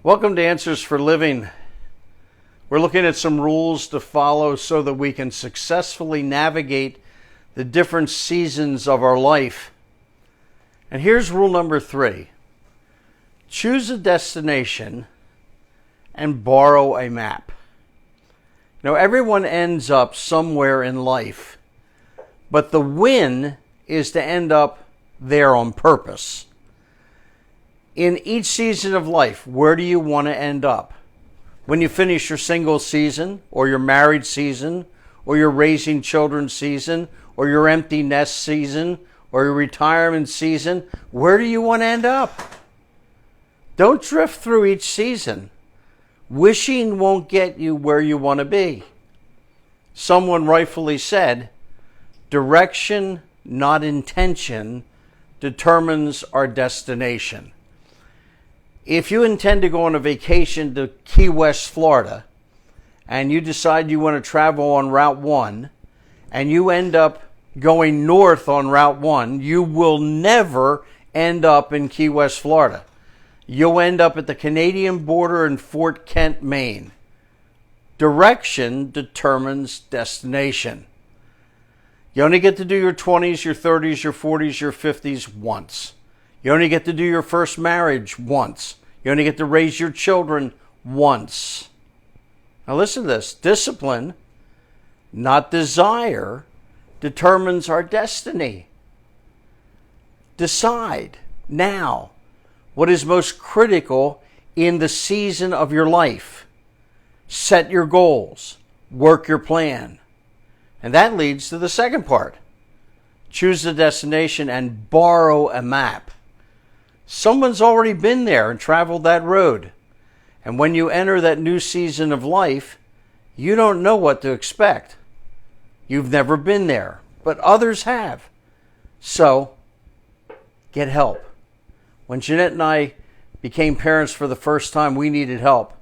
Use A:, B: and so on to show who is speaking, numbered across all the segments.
A: Welcome to Answers for Living. We're looking at some rules to follow so that we can successfully navigate the different seasons of our life. And here's rule number 3. Choose a destination and borrow a map. Everyone ends up somewhere in life, but the win is to end up there on purpose. In each season of life, where do you want to end up? When you finish your single season, or your married season, or your raising children season, or your empty nest season, or your retirement season, where do you want to end up? Don't drift through each season. Wishing won't get you where you want to be. Someone rightfully said, direction, not intention, determines our destination. If you intend to go on a vacation to Key West, Florida, and you decide you want to travel on Route 1, and you end up going north on Route 1, you will never end up in Key West, Florida. You'll end up at the Canadian border in Fort Kent, Maine. Direction determines destination. You only get to do your 20s, your 30s, your 40s, your 50s once. You only get to do your first marriage once. You only get to raise your children once. Now listen to this. Discipline, not desire, determines our destiny. Decide now what is most critical in the season of your life. Set your goals. Work your plan. And that leads to the second part. Choose the destination and borrow a map. Someone's already been there and traveled that road. And when you enter that new season of life, you don't know what to expect. You've never been there, but others have. So, get help. When Jeanette and I became parents for the first time, we needed help.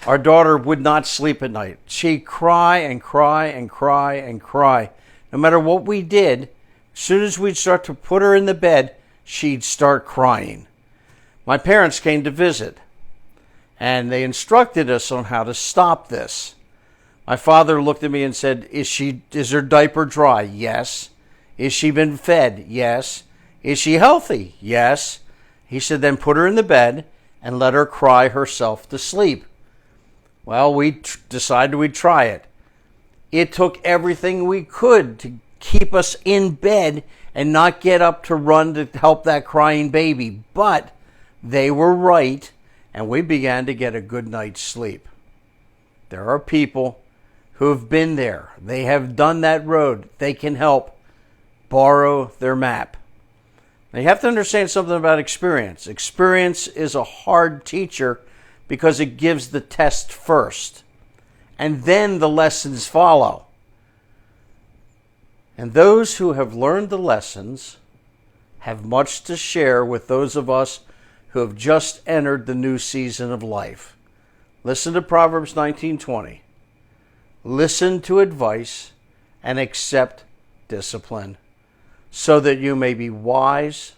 A: Our daughter would not sleep at night. She'd cry and cry and cry and cry. No matter what we did, as soon as we'd start to put her in the bed, she'd start crying. My parents came to visit, and they instructed us on how to stop this. My father looked at me and said, Is her diaper dry? Yes. Is she been fed? Yes. Is she healthy? Yes. He said, then put her in the bed and let her cry herself to sleep. Well, we decided we'd try it. It took everything we could to keep us in bed and not get up to run to help that crying baby. But they were right, and we began to get a good night's sleep. There are people who have been there. They have done that road. They can help. Borrow their map. Now, you have to understand something about experience. Experience is a hard teacher because it gives the test first, and then the lessons follow. And those who have learned the lessons have much to share with those of us who have just entered the new season of life. Listen to Proverbs 19:20. Listen to advice and accept discipline, so that you may be wise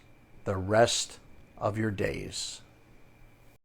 A: the rest of your days.